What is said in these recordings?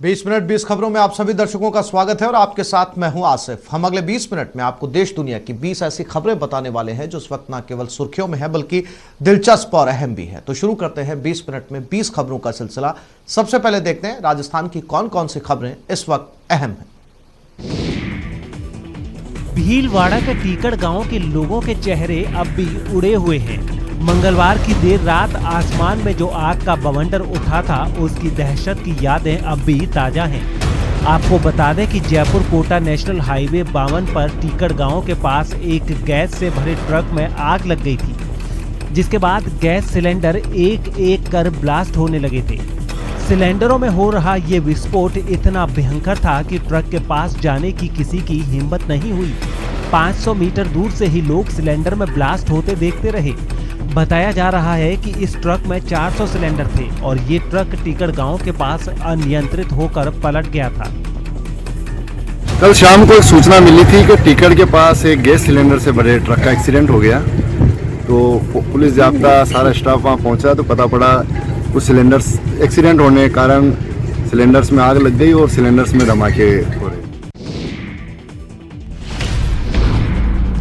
20 minute 20 खबरों में आप सभी दर्शकों का स्वागत है और आपके साथ मैं हूं आसिफ। हम अगले 20 मिनट में आपको देश दुनिया की 20 ऐसी खबरें बताने वाले हैं जो इस वक्त न केवल सुर्खियों में है बल्कि दिलचस्प और अहम भी है। तो शुरू करते हैं 20 मिनट में 20 खबरों का सिलसिला। सबसे पहले देखते हैं राजस्थान की कौन कौन सी खबरें इस वक्त अहम है। भीलवाड़ा के टीकड़ गांव के लोगों के चेहरे अब भी उड़े हुए हैं। मंगलवार की देर रात आसमान में जो आग का बवंडर उठा था उसकी दहशत की यादें अब भी ताजा हैं। आपको बता दें कि जयपुर कोटा नेशनल हाईवे 52 पर टीकड़ गांव के पास एक गैस से भरे ट्रक में आग लग गई थी, जिसके बाद गैस सिलेंडर एक एक कर ब्लास्ट होने लगे थे। सिलेंडरों में हो रहा ये विस्फोट इतना भयंकर था कि ट्रक के पास जाने की किसी की हिम्मत नहीं हुई। 500 मीटर दूर से ही लोग सिलेंडर में ब्लास्ट होते देखते रहे। बताया जा रहा है कि इस ट्रक में 400 सिलेंडर थे और ये ट्रक टीकड़ गांव के पास अनियंत्रित होकर पलट गया था। कल शाम को एक सूचना मिली थी कि टीकड़ के पास एक गैस सिलेंडर से भरे ट्रक का एक्सीडेंट हो गया। तो पुलिस जाब्ता सारा स्टाफ वहाँ पहुँचा तो पता पड़ा कुछ सिलेंडर्स एक्सीडेंट होने के कारण सिलेंडर्स में आग लग गई और सिलेंडर्स में धमाके हो रहे।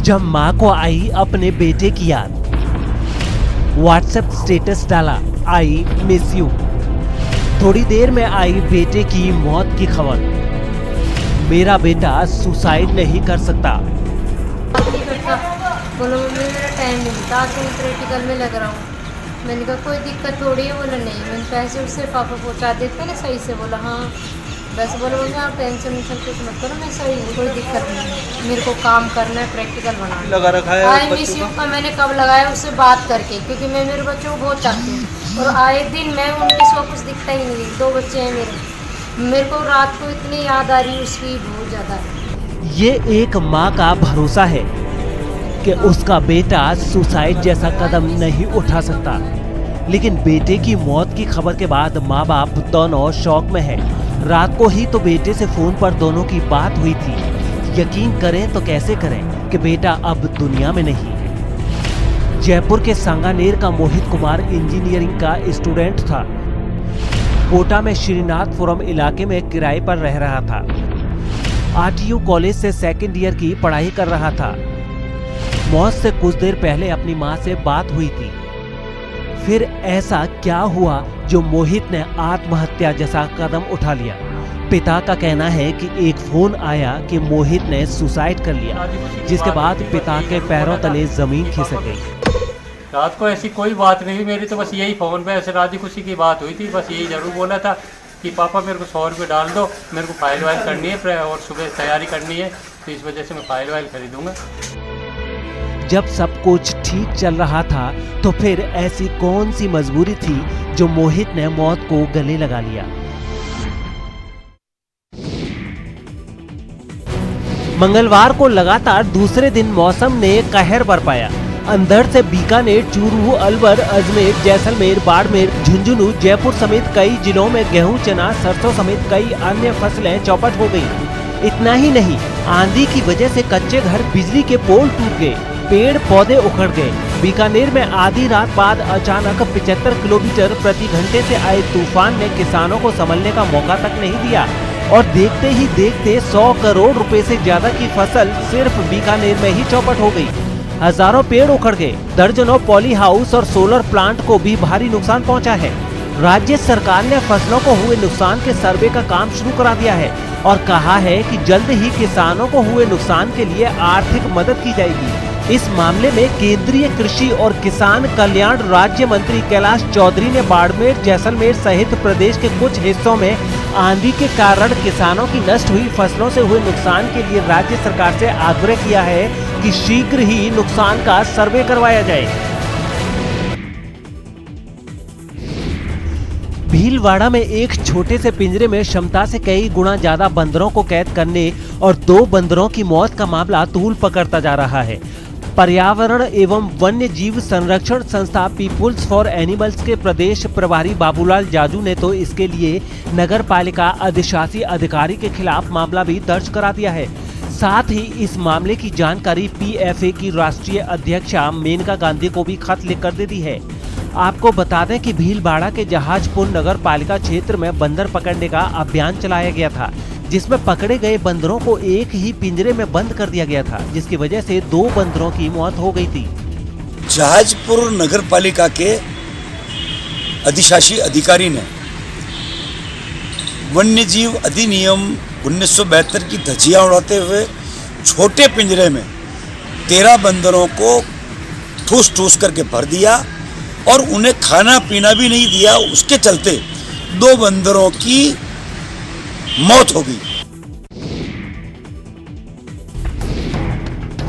जब मां को आई अपने बेटे की याद, व्हाट्सएप स्टेटस डाला, आई मिस यू। थोड़ी देर में आई बेटे की मौत की खबर। मेरा बेटा सुसाइड नहीं कर सकता। बोलो मेरा टाइम नहीं मिलता, आज मैं प्रैक्टिकल में लग रहा हूँ। मैंने कहा कोई दिक्कत थोड़ी है। बोला नहीं, मैंने पैसे उससे पापा पहुँचा देते ना सही से। बोला हाँ बस। बोलो आप टेंशन कुछ मत करो, मैं सही हूँ, कोई दिक्कत नहीं। मेरे को काम करना है, प्रैक्टिकल बनाना लगा रखा है। आई मिस यू का मैंने कब लगाया उससे बात करके, क्योंकि मैं मेरे बच्चों को बहुत चाहती हूँ और आए दिन मैं उनके सिवा कुछ दिखता ही नहीं। 2 बच्चे हैं मेरे को रात को इतनी याद आ रही है उसकी, बहुत ज़्यादा। ये एक माँ का भरोसा है कि उसका बेटा सुसाइड जैसा कदम नहीं उठा सकता, लेकिन बेटे की मौत की खबर के बाद माँ बाप दोनों शौक में है। रात को ही तो बेटे से फोन पर दोनों की बात हुई थी। यकीन करें तो कैसे करें कि बेटा अब दुनिया में नहीं। जयपुर के सांगानेर का मोहित कुमार इंजीनियरिंग का स्टूडेंट था। कोटा में श्रीनाथपुरम इलाके में किराए पर रह रहा था। आरटीयू कॉलेज से सेकेंड ईयर की पढ़ाई कर रहा था। मौत से कुछ देर पहले अपनी माँ से बात हुई थी। फिर ऐसा क्या हुआ जो मोहित ने आत्महत्या जैसा कदम उठा लिया? पिता का कहना है कि एक फोन आया कि मोहित ने सुसाइड कर लिया, जिसके बाद पिता के पैरों तले जमीन खिसक गई। रात को ऐसी कोई बात नहीं हुई मेरी, तो बस यही फ़ोन पे ऐसे राजी खुशी की बात हुई थी। बस यही ज़रूर बोला था कि पापा मेरे को 100 रुपये डाल दो, मेरे को फाइल वाइल करनी है और सुबह तैयारी करनी है, तो इस वजह से मैं फाइल वाइल खरीदूँगा। जब सब कुछ ठीक चल रहा था तो फिर ऐसी कौन सी मजबूरी थी जो मोहित ने मौत को गले लगा लिया? मंगलवार को लगातार दूसरे दिन मौसम ने कहर बरपाया। अंधड़ से बीकानेर, चूरू, अलवर, अजमेर, जैसलमेर, बाड़मेर, झुंझुनू, जयपुर समेत कई जिलों में गेहूं, चना, सरसों समेत कई अन्य फसलें चौपट हो गईं। इतना ही नहीं, आंधी की वजह से कच्चे घर, बिजली के पोल टूट गए, पेड़ पौधे उखड़ गए। बीकानेर में आधी रात बाद अचानक 75 किलोमीटर प्रति घंटे से आए तूफान ने किसानों को संभलने का मौका तक नहीं दिया और देखते ही देखते 100 करोड़ रुपए से ज्यादा की फसल सिर्फ बीकानेर में ही चौपट हो गई। हजारों पेड़ उखड़ गए। दर्जनों पॉली हाउस और सोलर प्लांट को भी भारी नुकसान पहुंचा है। राज्य सरकार ने फसलों को हुए नुकसान के सर्वे का काम शुरू करा दिया है और कहा है कि जल्द ही किसानों को हुए नुकसान के लिए आर्थिक मदद की जाएगी। इस मामले में केंद्रीय कृषि और किसान कल्याण राज्य मंत्री कैलाश चौधरी ने बाड़मेर, जैसलमेर सहित प्रदेश के कुछ हिस्सों में आंधी के कारण किसानों की नष्ट हुई फसलों से हुए नुकसान के लिए राज्य सरकार से आग्रह किया है कि शीघ्र ही नुकसान का सर्वे करवाया जाए। भीलवाड़ा में एक छोटे से पिंजरे में क्षमता से कई गुना ज्यादा बंदरों को कैद करने और 2 बंदरों की मौत का मामला तूल पकड़ता जा रहा है। पर्यावरण एवं वन्य जीव संरक्षण संस्था पीपुल्स फॉर एनिमल्स के प्रदेश प्रभारी बाबूलाल जाजू ने तो इसके लिए नगर पालिका अधिशासी अधिकारी के खिलाफ मामला भी दर्ज करा दिया है। साथ ही इस मामले की जानकारी पीएफए की राष्ट्रीय अध्यक्षा मेनका गांधी को भी खत लिखकर दे दी है। आपको बता दें कि भीलवाड़ा के जहाजपुर नगर पालिका क्षेत्र में बंदर पकड़ने का अभियान चलाया गया था, जिसमें पकड़े गए बंदरों को एक ही पिंजरे में बंद कर दिया गया था, जिसकी वजह से 2 बंदरों की मौत हो गई थी। जहाजपुर नगर पालिका के अधिशासी अधिकारी ने वन्य जीव अधिनियम 1972 की धज्जियां उड़ाते हुए छोटे पिंजरे में 13 बंदरों को ठूस ठूस करके भर दिया और उन्हें खाना पीना भी नहीं दिया। उसके चलते 2 बंदरों की मौत हो गई।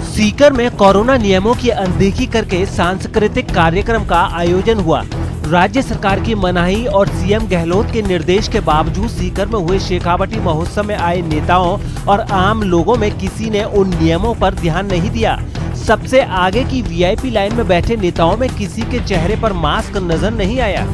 सीकर में कोरोना नियमों की अनदेखी करके सांस्कृतिक कार्यक्रम का आयोजन हुआ। राज्य सरकार की मनाही और सीएम गहलोत के निर्देश के बावजूद सीकर में हुए शेखावटी महोत्सव में आए नेताओं और आम लोगों में किसी ने उन नियमों पर ध्यान नहीं दिया। सबसे आगे की वीआईपी लाइन में बैठे नेताओं में किसी के चेहरे पर मास्क नजर नहीं आया।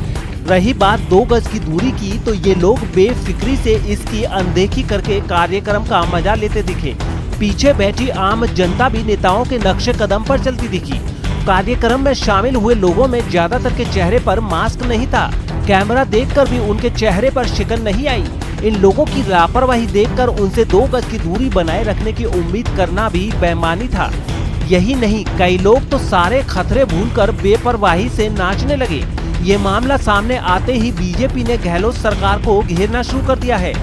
रही बात 2 गज की दूरी की, तो ये लोग बेफिक्री से इसकी अनदेखी करके कार्यक्रम का मजा लेते दिखे। पीछे बैठी आम जनता भी नेताओं के नक्शे कदम पर चलती दिखी। कार्यक्रम में शामिल हुए लोगों में ज्यादातर के चेहरे पर मास्क नहीं था। कैमरा देखकर भी उनके चेहरे पर शिकन नहीं आई। इन लोगों की लापरवाही देखकर उनसे 2 गज की दूरी बनाए रखने की उम्मीद करना भी बेईमानी था। यही नहीं, कई लोग तो सारे खतरे भूलकर बेपरवाही से नाचने लगे। ये मामला सामने आते ही बीजेपी ने गहलोत सरकार को घेरना शुरू कर दिया है।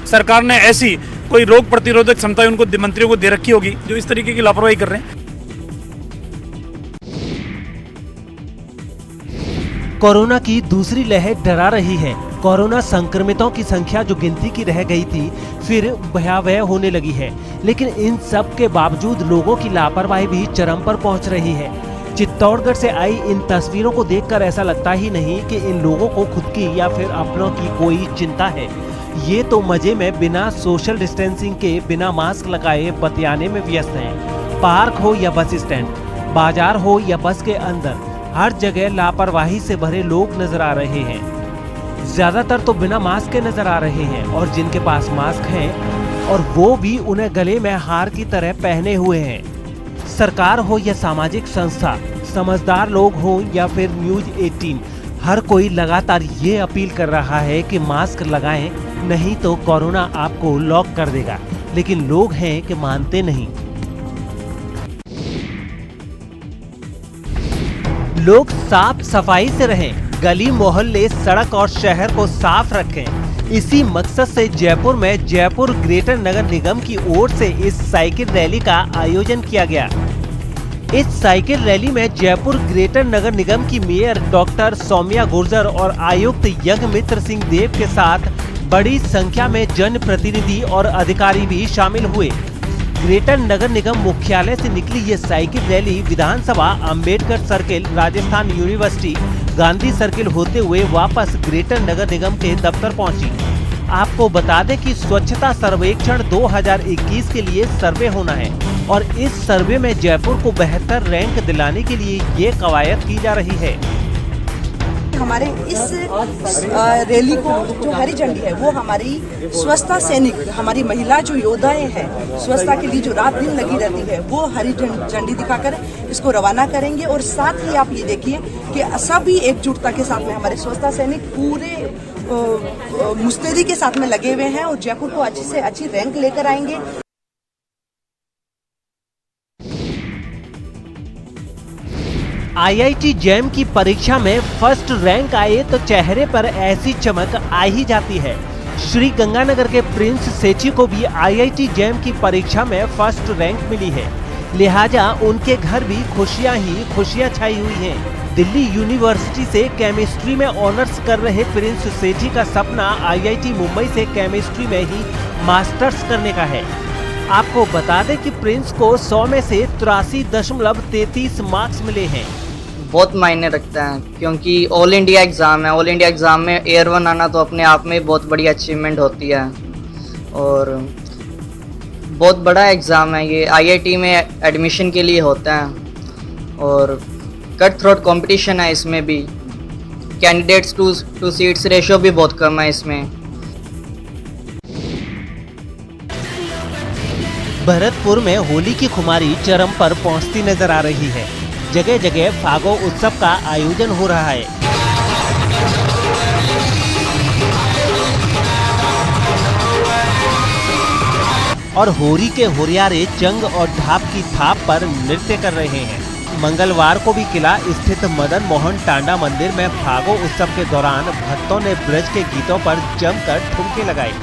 सरकार ने ऐसी कोई रोग प्रतिरोधक क्षमता उनको मंत्रियों को दे रखी होगी जो इस तरीके की लापरवाही कर रहे हैं। कोरोना की दूसरी लहर डरा रही है। कोरोना संक्रमितों की संख्या जो गिनती की रह गई थी, फिर भयावह होने लगी है। लेकिन इन सब के बावजूद लोगों की लापरवाही भी चरम पर पहुंच रही है। चित्तौड़गढ़ से आई इन तस्वीरों को देखकर ऐसा लगता ही नहीं कि इन लोगों को खुद की या फिर अपनों की कोई चिंता है। ये तो मजे में बिना सोशल डिस्टेंसिंग के, बिना मास्क लगाए बतियाने में व्यस्त हैं। पार्क हो या बस स्टैंड, बाजार हो या बस के अंदर, हर जगह लापरवाही से भरे लोग नजर आ रहे हैं। ज्यादातर तो बिना मास्क के नजर आ रहे हैं और जिनके पास मास्क हैं और वो भी उन्हें गले में हार की तरह पहने हुए हैं। सरकार हो या सामाजिक संस्था, समझदार लोग हो या फिर न्यूज 18, हर कोई लगातार ये अपील कर रहा है कि मास्क लगाएं, नहीं तो कोरोना आपको लॉक कर देगा। लेकिन लोग हैं कि मानते नहीं। लोग साफ सफाई से रहें, गली मोहल्ले, सड़क और शहर को साफ रखें। इसी मकसद से जयपुर में जयपुर ग्रेटर नगर निगम की ओर से इस साइकिल रैली का आयोजन किया गया। इस साइकिल रैली में जयपुर ग्रेटर नगर निगम की मेयर डॉक्टर सौम्या गुर्जर और आयुक्त यज्ञमित्र सिंह देव के साथ बड़ी संख्या में जनप्रतिनिधि और अधिकारी भी शामिल हुए। ग्रेटर नगर निगम मुख्यालय से निकली ये cycle rally Vidhansabha, Ambedkar circle, Rajasthan university, Gandhi circle होते हुए वापस ग्रेटर नगर निगम के दफ्तर पहुंची। आपको बता दें कि स्वच्छता सर्वेक्षण 2021 के लिए सर्वे होना है और इस सर्वे में जयपुर को बेहतर रैंक दिलाने के लिए ये कवायद की जा रही है। हमारे इस रैली को जो हरी झंडी है वो हमारी स्वच्छता सैनिक, हमारी महिला जो योद्धाएं हैं, स्वच्छता के लिए जो रात दिन लगी रहती है, वो हरी झंडी दिखाकर इसको रवाना करेंगे। और साथ ही आप ये देखिए कि सभी एकजुटता के साथ में हमारे स्वच्छता सैनिक पूरे मुस्तैदी के साथ में लगे हुए हैं और जयपुर को अच्छी से अच्छी रैंक लेकर आएंगे। IIT जैम की परीक्षा में फर्स्ट रैंक आए तो चेहरे पर ऐसी चमक आ ही जाती है। श्री गंगानगर के प्रिंस सेची को भी IIT जैम की परीक्षा में फर्स्ट रैंक मिली है, लिहाजा उनके घर भी खुशियां ही खुशियां छाई हुई हैं। दिल्ली यूनिवर्सिटी से केमिस्ट्री में ऑनर्स कर रहे प्रिंस सेठी का सपना IIT मुंबई से केमिस्ट्री में ही मास्टर्स करने का है। आपको बता दें कि प्रिंस को 100 में से 83.33 मार्क्स मिले हैं। बहुत मायने रखता है क्योंकि ऑल इंडिया एग्ज़ाम है। ऑल इंडिया एग्ज़ाम में एयर 1 आना तो अपने आप में बहुत बड़ी अचीवमेंट होती है और बहुत बड़ा एग्ज़ाम है ये। IIT में एडमिशन के लिए होता है और कट थ्रोट कंपटीशन है इसमें भी। कैंडिडेट्स टू सीट्स रेशियो भी बहुत कम है इसमें। भरतपुर में होली की खुमारी चरम पर पहुंचती नजर आ रही है। जगह जगह फागो उत्सव का आयोजन हो रहा है। और होरी के होरियारे चंग और ढाप की थाप पर नृत्य कर रहे हैं। मंगलवार को भी किला स्थित मदन मोहन टांडा मंदिर में फागो उत्सव के दौरान भक्तों ने ब्रज के गीतों पर जमकर ठुमके लगाए।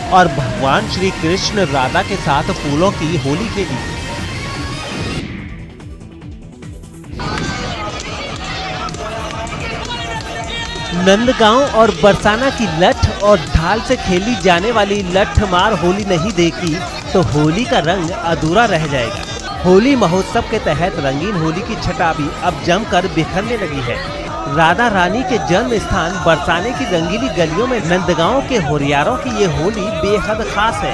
और भगवान श्री कृष्ण राधा के साथ फूलों की होली खेली। नंदगांव और बरसाना की लठ और ढाल से खेली जाने वाली लठ मार होली नहीं देखी तो होली का रंग अधूरा रह जाएगा। होली महोत्सव के तहत रंगीन होली की छटा भी अब जमकर बिखरने लगी है। राधा रानी के जन्म स्थान बरसाने की रंगीली गलियों में नंदगांव के होरियारों की ये होली बेहद खास है।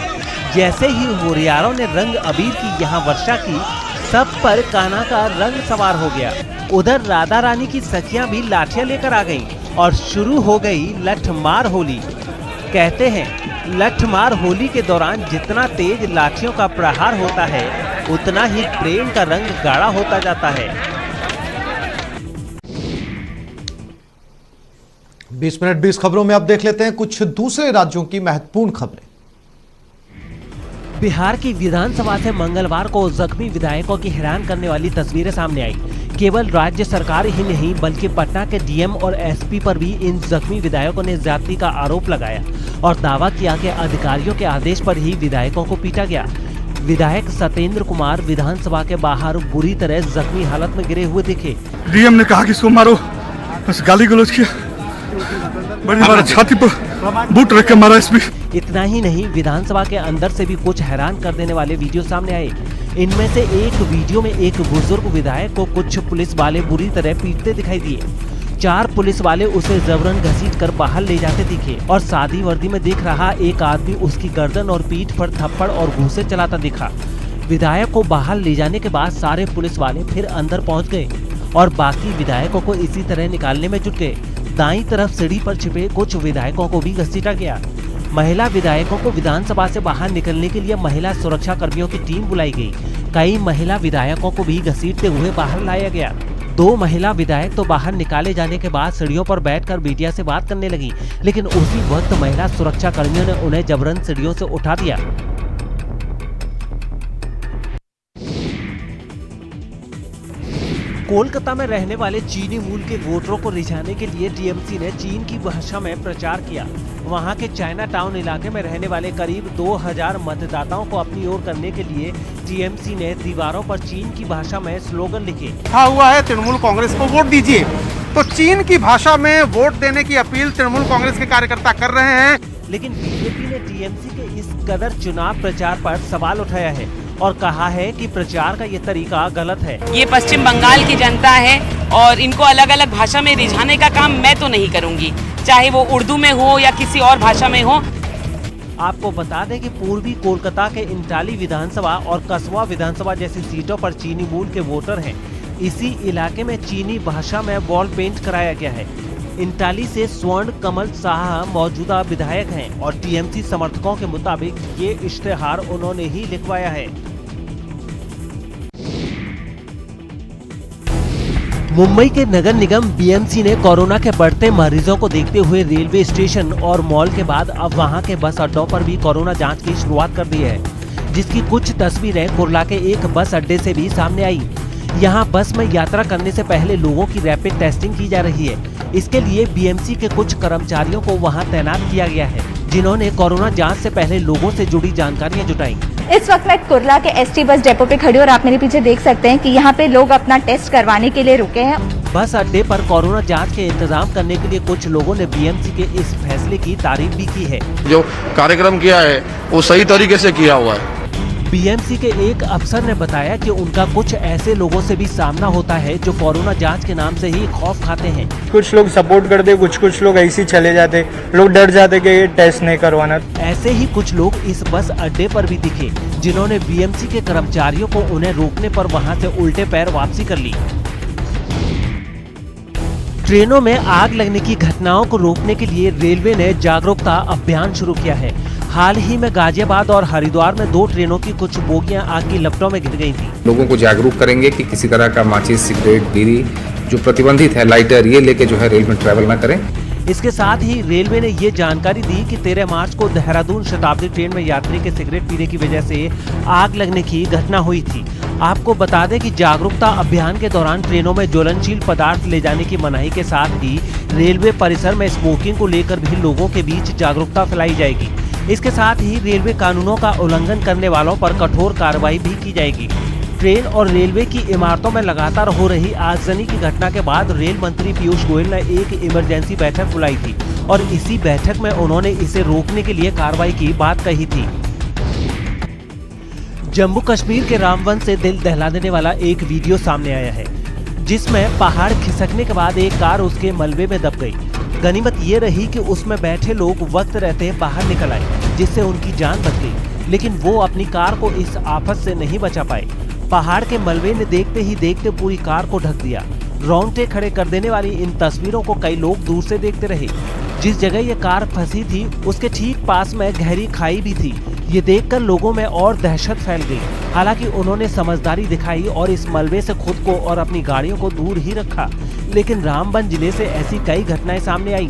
जैसे ही होरियारों ने रंग अबीर की यहाँ वर्षा की, सब पर कान्हा का रंग सवार हो गया। उधर राधा रानी की सखियां भी लाठियां लेकर आ गईं और शुरू हो गई लठमार होली। कहते हैं लठमार होली के दौरान जितना तेज लाठियों का प्रहार होता है, उतना ही प्रेम का रंग गाढ़ा होता जाता है। 20 मिनट 20 खबरों में अब देख लेते हैं कुछ दूसरे राज्यों की महत्वपूर्ण खबरें। बिहार की विधानसभा से मंगलवार को जख्मी विधायकों की हैरान करने वाली तस्वीरें सामने आई। केवल राज्य सरकार ही नहीं बल्कि पटना के डीएम और एसपी पर भी इन जख्मी विधायकों ने ज्यादती का आरोप लगाया और दावा किया कि अधिकारियों के आदेश पर ही विधायकों को पीटा गया। विधायक सत्येंद्र कुमार विधानसभा के बाहर बुरी तरह जख्मी हालत में गिरे हुए दिखे। डीएम ने कहा कि इसको मारो, बस गाली गलौज किया, बड़ी बार छाती पर बूट रख के मारा एसपी। इतना ही नहीं, विधानसभा के अंदर से भी कुछ हैरान कर देने वाले वीडियो सामने आए। इनमें से एक वीडियो में एक बुजुर्ग विधायक को कुछ पुलिस वाले बुरी तरह पीटते दिखाई दिए। 4 पुलिस वाले उसे जबरन घसीट कर बाहर ले जाते दिखे और सादी वर्दी में दिख रहा एक आदमी उसकी गर्दन और पीठ पर थप्पड़ और घूंसे चलाता दिखा। विधायक को बाहर ले जाने के बाद सारे पुलिस वाले फिर अंदर पहुंच गए और बाकी विधायकों को इसी तरह निकालने में जुट गए। दाईं तरफ सीढ़ी पर छिपे कुछ विधायकों को भी घसीटा गया। महिला विधायकों को विधानसभा से बाहर निकलने के लिए महिला सुरक्षा कर्मियों की टीम बुलाई गई। कई महिला विधायकों को भी घसीटते हुए बाहर लाया गया। 2 महिला विधायक तो बाहर निकाले जाने के बाद सीढ़ियों पर बैठकर मीडिया से बात करने लगी, लेकिन उसी वक्त महिला सुरक्षा कर्मियों ने उन्हें जबरन सीढ़ियों से उठा दिया। कोलकाता में रहने वाले चीनी मूल के वोटरों को रिझाने के लिए टीएमसी ने चीन की भाषा में प्रचार किया। वहां के चाइना टाउन इलाके में रहने वाले करीब 2000 मतदाताओं को अपनी ओर करने के लिए टीएमसी ने दीवारों पर चीन की भाषा में स्लोगन लिखे। लिखा हुआ है तृणमूल कांग्रेस को वोट दीजिए। तो चीन की भाषा में वोट देने की अपील तृणमूल कांग्रेस के कार्यकर्ता कर रहे हैं। लेकिन बीजेपी ने टीएमसी के इस कदर चुनाव प्रचार पर सवाल उठाया है और कहा है कि प्रचार का ये तरीका गलत है। ये पश्चिम बंगाल की जनता है और इनको अलग अलग भाषा में रिझाने का काम मैं तो नहीं करूंगी, चाहे वो उर्दू में हो या किसी और भाषा में हो। आपको बता दें कि पूर्वी कोलकाता के इंटाली विधानसभा और कसवा विधानसभा जैसी सीटों पर चीनी मूल के वोटर हैं। इसी इलाके में चीनी भाषा में वॉल पेंट कराया गया है। इंटाली से स्वर्ण कमल शाह मौजूदा विधायक हैं और टीएमसी समर्थकों के मुताबिक ये इश्तेहार उन्होंने ही लिखवाया है। मुंबई के नगर निगम बीएमसी ने कोरोना के बढ़ते मरीजों को देखते हुए रेलवे स्टेशन और मॉल के बाद अब वहां के बस अड्डों पर भी कोरोना जांच की शुरुआत कर दी है, जिसकी कुछ तस्वीरें कुर्ला के एक बस अड्डे से भी सामने आई। यहां बस में यात्रा करने से पहले लोगों की रैपिड टेस्टिंग की जा रही है। इसके लिए बीएमसी के कुछ कर्मचारियों को वहां तैनात किया गया है, जिन्होंने कोरोना जांच से पहले लोगों से जुड़ी जानकारियां जुटाई। इस वक्त मैं कुर्ला के एसटी बस डिपो पे खड़ी और आप मेरे पीछे देख सकते हैं कि यहाँ पे लोग अपना टेस्ट करवाने के लिए रुके हैं। बस अड्डे पर कोरोना जांच के इंतजाम करने के लिए कुछ लोगों ने बीएमसी के इस फैसले की तारीफ भी की है। जो कार्यक्रम किया है वो सही तरीके से किया हुआ है। बीएमसी के एक अफसर ने बताया कि उनका कुछ ऐसे लोगों से भी सामना होता है जो कोरोना जांच के नाम से ही खौफ खाते हैं। कुछ लोग सपोर्ट करते, कुछ लोग ऐसे ही चले जाते, लोग डर जाते कि ये टेस्ट नहीं करवाना। ऐसे ही कुछ लोग इस बस अड्डे पर भी दिखे जिन्होंने बीएमसी के कर्मचारियों को उन्हें रोकने पर वहां से उल्टे पैर वापसी कर ली। ट्रेनों में आग लगने की घटनाओं को रोकने के लिए रेलवे ने जागरूकता अभियान शुरू किया है। हाल ही में गाजियाबाद और हरिद्वार में 2 ट्रेनों की कुछ बोगियां आग की लपटों में घिर गई थी। लोगों को जागरूक करेंगे कि किसी तरह का माचिस, सिगरेट, बीड़ी जो प्रतिबंधित है, लाइटर, ये लेके जो है रेल में ट्रैवल न करें। इसके साथ ही रेलवे ने ये जानकारी दी कि 13 मार्च को देहरादून शताब्दी ट्रेन में यात्री के सिगरेट पीने की वजह से आग लगने की घटना हुई थी। आपको बता दें कि जागरूकता अभियान के दौरान ट्रेनों में ज्वलनशील पदार्थ ले जाने की मनाही के साथ ही रेलवे परिसर में स्मोकिंग को लेकर भी लोगों के बीच जागरूकता फैलाई जाएगी। इसके साथ ही रेलवे कानूनों का उल्लंघन करने वालों पर कठोर कार्रवाई भी की जाएगी। ट्रेन और रेलवे की इमारतों में लगातार हो रही आगजनी की घटना के बाद रेल मंत्री पीयूष गोयल ने एक इमरजेंसी बैठक बुलाई थी और इसी बैठक में उन्होंने इसे रोकने के लिए कार्रवाई की बात कही थी। जम्मू कश्मीर के रामवन से दिल दहला देने वाला एक वीडियो सामने आया है जिसमें पहाड़ खिसकने के बाद एक कार उसके मलबे में दब गई। गनीमत ये रही कि उसमें बैठे लोग वक्त रहते बाहर निकल आए जिससे उनकी जान बच गई, लेकिन वो अपनी कार को इस आफत से नहीं बचा पाए। पहाड़ के मलबे ने देखते ही देखते पूरी कार को ढक दिया। रोंगटे खड़े कर देने वाली इन तस्वीरों को कई लोग दूर से देखते रहे। जिस जगह ये कार फंसी थी उसके ठीक पास में गहरी खाई भी थी। ये देखकर लोगों में और दहशत फैल गई। हालांकि उन्होंने समझदारी दिखाई और इस मलबे से खुद को और अपनी गाड़ियों को दूर ही रखा, लेकिन रामबन जिले से ऐसी कई घटनाएं सामने आई।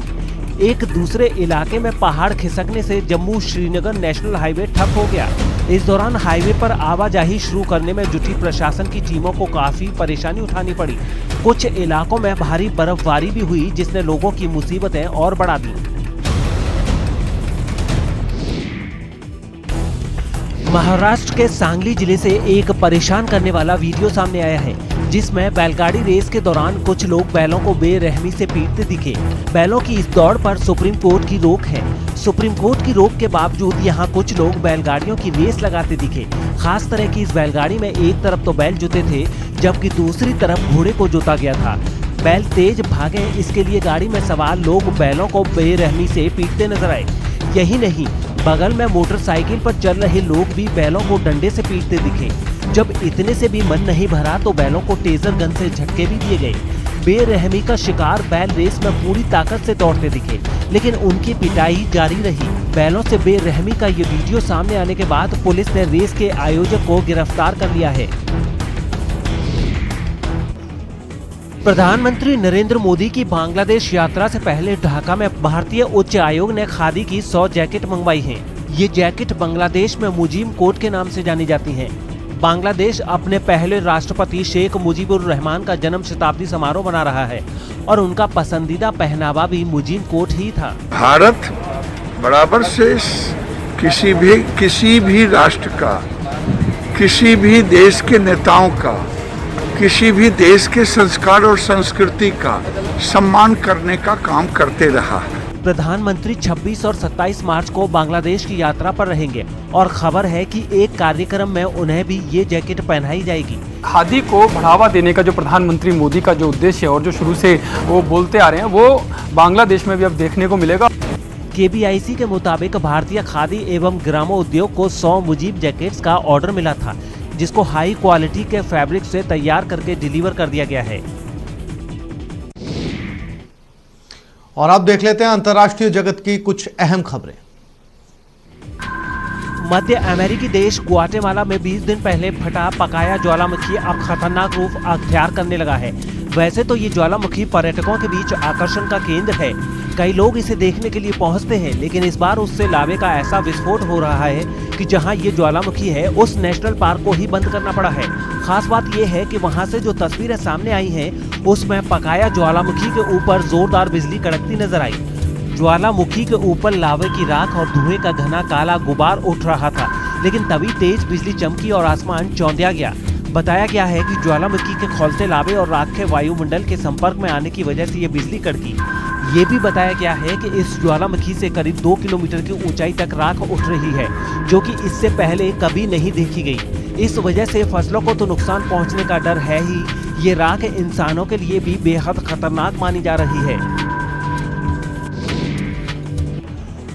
एक दूसरे इलाके में पहाड़ खिसकने से जम्मू श्रीनगर नेशनल हाईवे ठप हो गया। इस दौरान हाईवे पर आवाजाही शुरू करने में जुटी प्रशासन की टीमों को काफी परेशानी उठानी पड़ी। कुछ इलाकों में भारी बर्फबारी भी हुई जिसने लोगों की मुसीबतें और बढ़ा दी। महाराष्ट्र के सांगली जिले से एक परेशान करने वाला वीडियो सामने आया है जिसमें बैलगाड़ी रेस के दौरान कुछ लोग बैलों को बेरहमी से पीटते दिखे। बैलों की इस दौड़ पर सुप्रीम कोर्ट की रोक है। सुप्रीम कोर्ट की रोक के बावजूद यहाँ कुछ लोग बैलगाड़ियों की रेस लगाते दिखे। खास तरह की इस बैलगाड़ी में एक तरफ तो बैल जुते थे जबकि दूसरी तरफ घोड़े को जोता गया था। बैल तेज भागे, इसके लिए गाड़ी में सवार लोग बैलों को बेरहमी से पीटते नजर आए। यही नहीं, बगल में मोटरसाइकिल पर चल रहे लोग भी बैलों को डंडे से पीटते दिखे। जब इतने से भी मन नहीं भरा तो बैलों को टेजर गन से झटके भी दिए गए। बेरहमी का शिकार बैल रेस में पूरी ताकत से दौड़ते दिखे, लेकिन उनकी पिटाई जारी रही। बैलों से बेरहमी का ये वीडियो सामने आने के बाद पुलिस ने रेस के आयोजक को गिरफ्तार कर लिया है। प्रधानमंत्री नरेंद्र मोदी की बांग्लादेश यात्रा से पहले ढाका में भारतीय उच्च आयोग ने खादी की 100 जैकेट मंगवाई हैं। ये जैकेट बांग्लादेश में मुजीब कोट के नाम से जानी जाती हैं। बांग्लादेश अपने पहले राष्ट्रपति शेख मुजीबुर रहमान का जन्म शताब्दी समारोह मना रहा है और उनका पसंदीदा पहनावा भी मुजीब कोट ही था। भारत बराबर से किसी भी राष्ट्र का, किसी भी देश के नेताओं का, किसी भी देश के संस्कार और संस्कृति का सम्मान करने का काम करते रहा है। प्रधानमंत्री 26 और 27 मार्च को बांग्लादेश की यात्रा पर रहेंगे और खबर है कि एक कार्यक्रम में उन्हें भी ये जैकेट पहनाई जाएगी। खादी को बढ़ावा देने का जो प्रधानमंत्री मोदी का जो उद्देश्य है और जो शुरू से वो बोलते आ रहे हैं वो बांग्लादेश में भी अब देखने को मिलेगा। KBIC के मुताबिक भारतीय खादी एवं ग्रामोद्योग को 100 मुजीब जैकेट्स का ऑर्डर मिला था जिसको हाई क्वालिटी के फैब्रिक से तैयार करके डिलीवर कर दिया गया है। और अब देख लेते हैं अंतर्राष्ट्रीय जगत की कुछ अहम खबरें। मध्य अमेरिकी देश ग्वाटेमाला में 20 दिन पहले फटा पकाया ज्वालामुखी अब खतरनाक रूप अख्तियार करने लगा है। वैसे तो ये ज्वालामुखी पर्यटकों के बीच आकर्षण का केंद्र है, कई लोग इसे देखने के लिए पहुंचते हैं, लेकिन इस बार उससे लावे का ऐसा विस्फोट हो रहा है कि जहां ये ज्वालामुखी है उस नेशनल पार्क को ही बंद करना पड़ा है। खास बात यह है कि वहां से जो तस्वीरें सामने आई हैं उसमें पकाया ज्वालामुखी के ऊपर जोरदार बिजली कड़कती नजर आई। ज्वालामुखी के ऊपर लावे की राख और धुएं का घना काला गुबार उठ रहा था, लेकिन तभी तेज बिजली चमकी और आसमान चौंधिया गया। बताया गया है कि ज्वालामुखी के खौलते लावे और राख के वायुमंडल के संपर्क में आने की वजह से ये बिजली कड़की। ये भी बताया गया है कि इस ज्वालामुखी से करीब 2 किलोमीटर की ऊंचाई तक राख उठ रही है, जो कि इससे पहले कभी नहीं देखी गई। इस वजह से फसलों को तो नुकसान पहुंचने का डर है ही, ये राख इंसानों के लिए भी बेहद खतरनाक मानी जा रही है।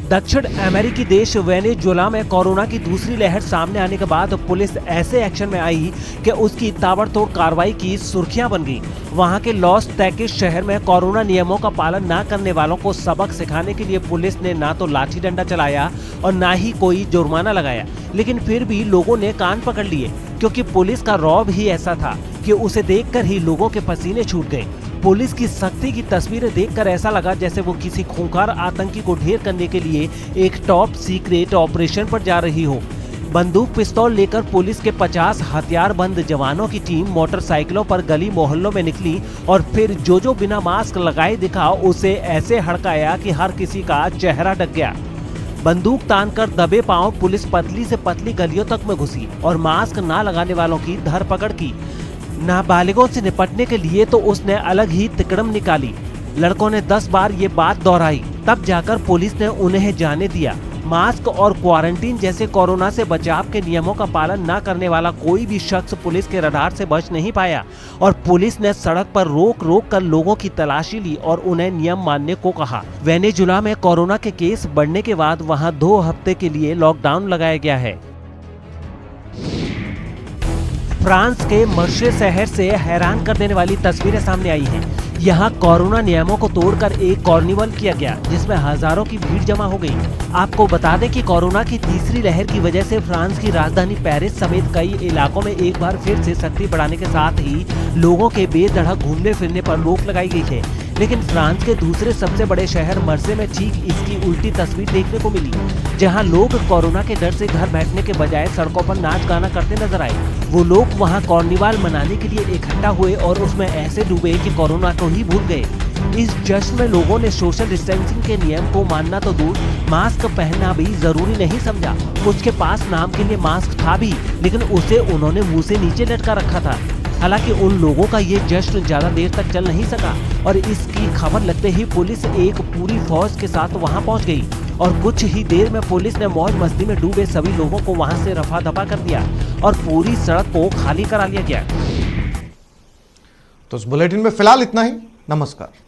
दक्षिण अमेरिकी देश वेनेजुएला में कोरोना की दूसरी लहर सामने आने के बाद पुलिस ऐसे एक्शन में आई कि उसकी ताबड़तोड़ कार्रवाई की सुर्खियां बन गई। वहां के लॉस टैकिस शहर में कोरोना नियमों का पालन न करने वालों को सबक सिखाने के लिए पुलिस ने ना तो लाठी डंडा चलाया और ना ही कोई जुर्माना लगाया, लेकिन फिर भी लोगों ने कान पकड़ लिए, क्योंकि पुलिस का रौब ही ऐसा था कि उसे देखकर ही लोगों के पसीने छूट गए। पुलिस की सख्ती की तस्वीरें देखकर ऐसा लगा जैसे वो किसी खूंखार आतंकी को ढेर करने के लिए एक टॉप सीक्रेट ऑपरेशन पर जा रही हो। बंदूक पिस्तौल लेकर पुलिस के 50 हथियारबंद जवानों की टीम मोटरसाइकिलों पर गली मोहल्लों में निकली और फिर जो बिना मास्क लगाए दिखा उसे ऐसे हड़काया कि हर किसी का चेहरा ढक गया। बंदूक तानकर दबे पांव पुलिस पतली से पतली गलियों तक में घुसी और मास्क ना लगाने वालों की धरपकड़ की। नाबालिगों से निपटने के लिए तो उसने अलग ही तिकड़म निकाली। लड़कों ने 10 बार ये बात दोहराई, तब जाकर पुलिस ने उन्हें जाने दिया। मास्क और क्वारंटीन जैसे कोरोना से बचाव के नियमों का पालन न करने वाला कोई भी शख्स पुलिस के रडार से बच नहीं पाया और पुलिस ने सड़क पर रोक कर लोगों की तलाशी ली और उन्हें नियम मानने को कहा। वेनेजुएला में कोरोना के केस बढ़ने के बाद वहां 2 हफ्ते के लिए लॉकडाउन लगाया गया है। फ्रांस के मर्से शहर से हैरान कर देने वाली तस्वीरें सामने आई हैं। यहाँ कोरोना नियमों को तोड़कर एक कार्निवल किया गया, जिसमें हजारों की भीड़ जमा हो गई। आपको बता दें कि कोरोना की तीसरी लहर की वजह से फ्रांस की राजधानी पेरिस समेत कई इलाकों में एक बार फिर से सख्ती बढ़ाने के साथ ही लोगों के बेधड़क घूमने फिरने पर रोक लगाई गई है। लेकिन फ्रांस के दूसरे सबसे बड़े शहर मर्से में ठीक इसकी उल्टी तस्वीर देखने को मिली, जहां लोग कोरोना के डर से घर बैठने के बजाय सड़कों पर नाच गाना करते नजर आए। वो लोग वहां कार्निवाल मनाने के लिए इकट्ठा हुए और उसमें ऐसे डूबे कि कोरोना को ही भूल गए। इस जश्न में लोगों ने सोशल डिस्टेंसिंग के नियम को मानना तो दूर, मास्क पहनना भी जरूरी नहीं समझा। कुछ के पास नाम के लिए मास्क था भी, लेकिन उसे उन्होंने मुंह से नीचे लटका रखा था। हालांकि उन लोगों का ये जश्न ज्यादा देर तक चल नहीं सका और इसकी खबर लगते ही पुलिस एक पूरी फौज के साथ वहां पहुंच गई और कुछ ही देर में पुलिस ने मौज मस्ती में डूबे सभी लोगों को वहां से रफा दफा कर दिया और पूरी सड़क को खाली करा लिया गया। तो इस बुलेटिन में फिलहाल इतना ही। नमस्कार।